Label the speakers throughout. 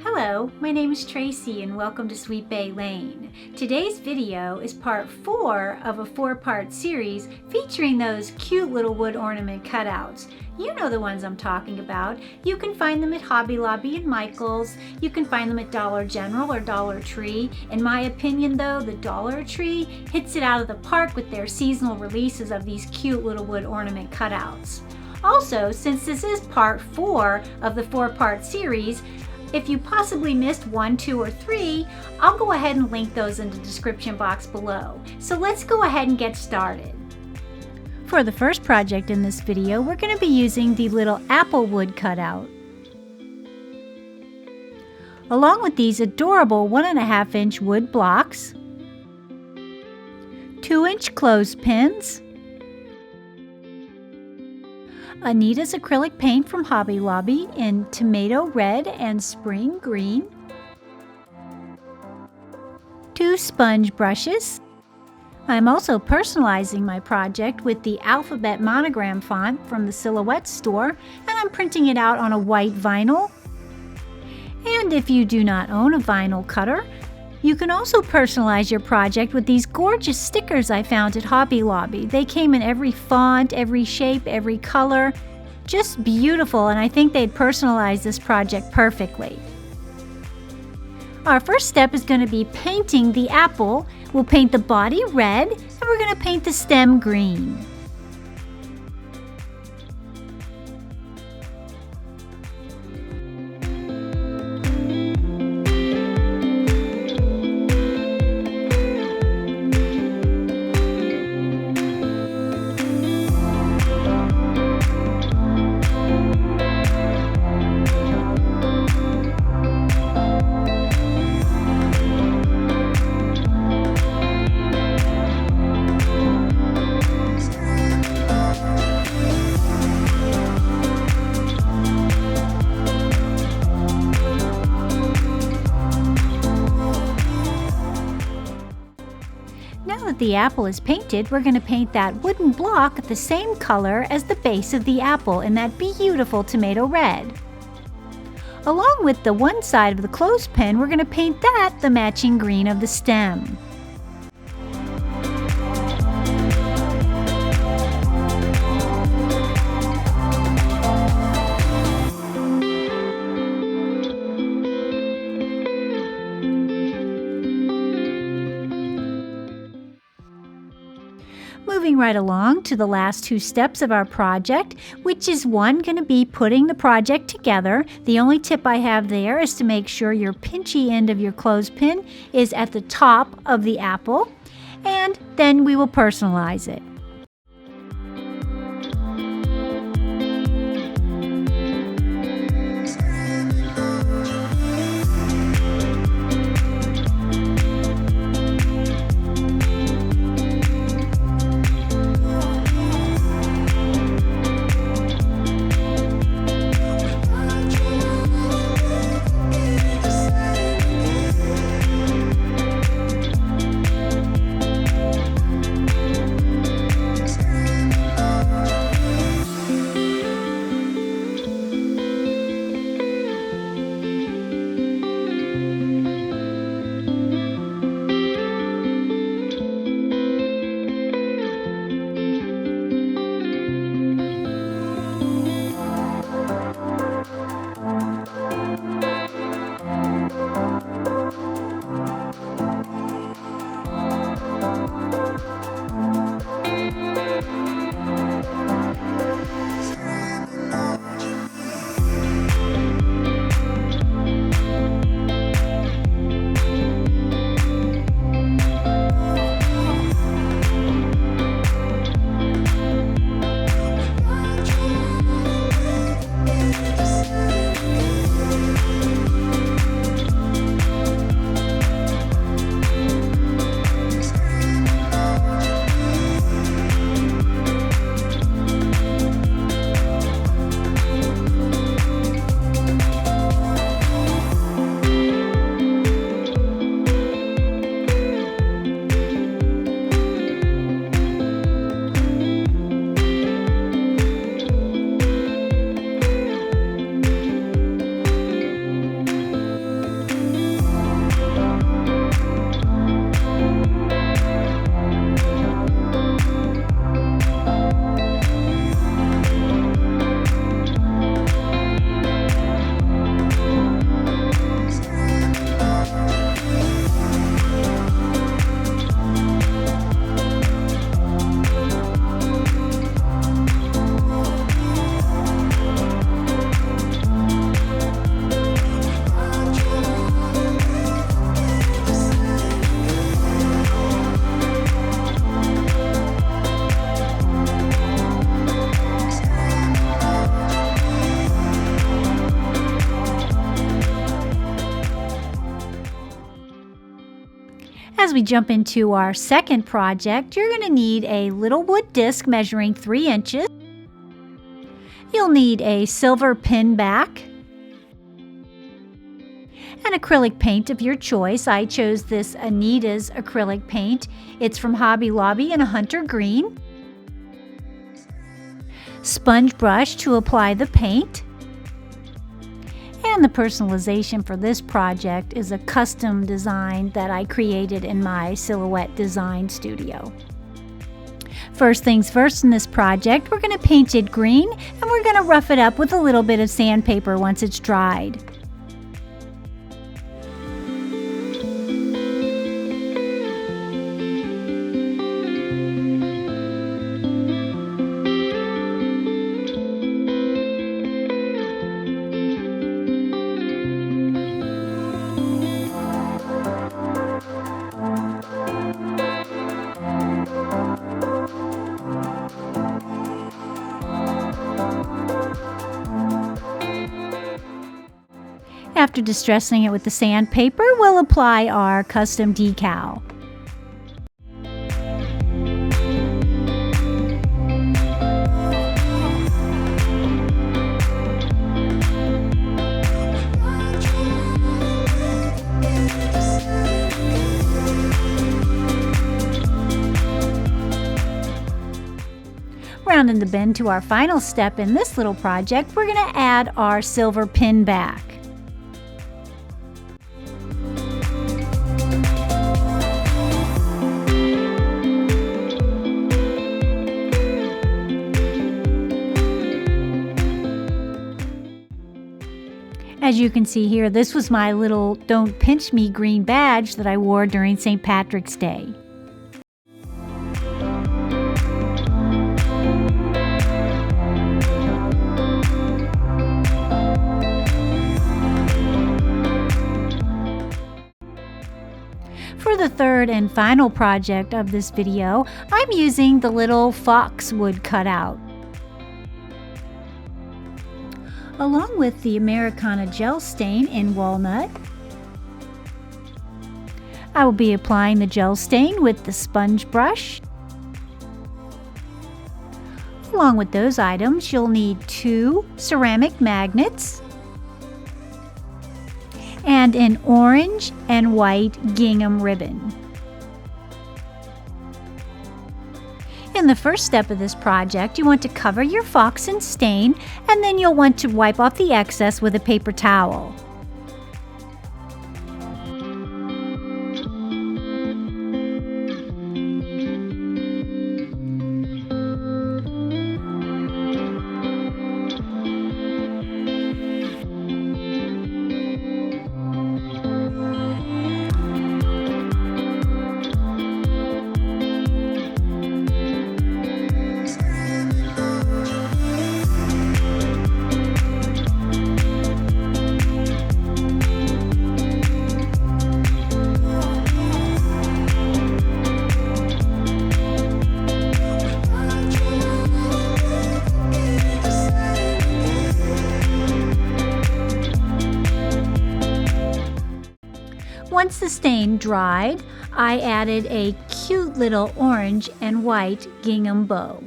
Speaker 1: Hello, my name is Tracy and welcome to Sweet Bay Lane. Today's video is part 4 of a 4-part series featuring those cute little wood ornament cutouts. You know the ones I'm talking about. You can find them at Hobby Lobby and Michael's. You can find them at Dollar General or Dollar Tree. In my opinion though, the Dollar Tree hits it out of the park with their seasonal releases of these cute little wood ornament cutouts. Also, since this is part 4 of the 4-part series, if you possibly missed 1, 2, or 3, I'll go ahead and link those in the description box below. So let's go ahead and get started. For the first project in this video, we're going to be using the little apple wood cutout. Along with these adorable 1.5-inch wood blocks, 2-inch clothespins, Anita's acrylic paint from Hobby Lobby in tomato red and spring green, 2 sponge brushes. I'm also personalizing my project with the alphabet monogram font from the Silhouette store, and I'm printing it out on a white vinyl. And if you do not own a vinyl cutter, you can also personalize your project with these gorgeous stickers I found at Hobby Lobby. They came in every font, every shape, every color. Just beautiful, and I think they'd personalize this project perfectly. Our first step is going to be painting the apple. We'll paint the body red, and we're going to paint the stem green. Now that the apple is painted, we're going to paint that wooden block the same color as the base of the apple in that beautiful tomato red. Along with the one side of the clothespin, we're going to paint that the matching green of the stem. Moving right along to the last 2 steps of our project, which is one going to be putting the project together. The only tip I have there is to make sure your pinchy end of your clothespin is at the top of the apple, and then we will personalize it. As we jump into our second project, you're going to need a little wood disc measuring 3 inches. You'll need a silver pin back and acrylic paint of your choice. I chose this Anita's acrylic paint. It's from Hobby Lobby in a hunter green. Sponge brush to apply the paint. And the personalization for this project is a custom design that I created in my Silhouette Design Studio. First things first in this project, we're going to paint it green and we're going to rough it up with a little bit of sandpaper once it's dried. After distressing it with the sandpaper, we'll apply our custom decal. Rounding the bend to our final step in this little project, we're going to add our silver pin back. As you can see here, this was my little Don't Pinch Me green badge that I wore during St. Patrick's Day. For the third and final project of this video, I'm using the little fox wood cutout. Along with the Americana gel stain in walnut, I will be applying the gel stain with the sponge brush. Along with those items, you'll need 2 ceramic magnets and an orange and white gingham ribbon. In the first step of this project, you want to cover your fox in stain, and then you'll want to wipe off the excess with a paper towel. Once the stain dried, I added a cute little orange and white gingham bow.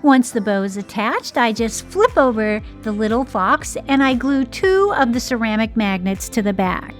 Speaker 1: Once the bow is attached, I just flip over the little fox and I glue 2 of the ceramic magnets to the back.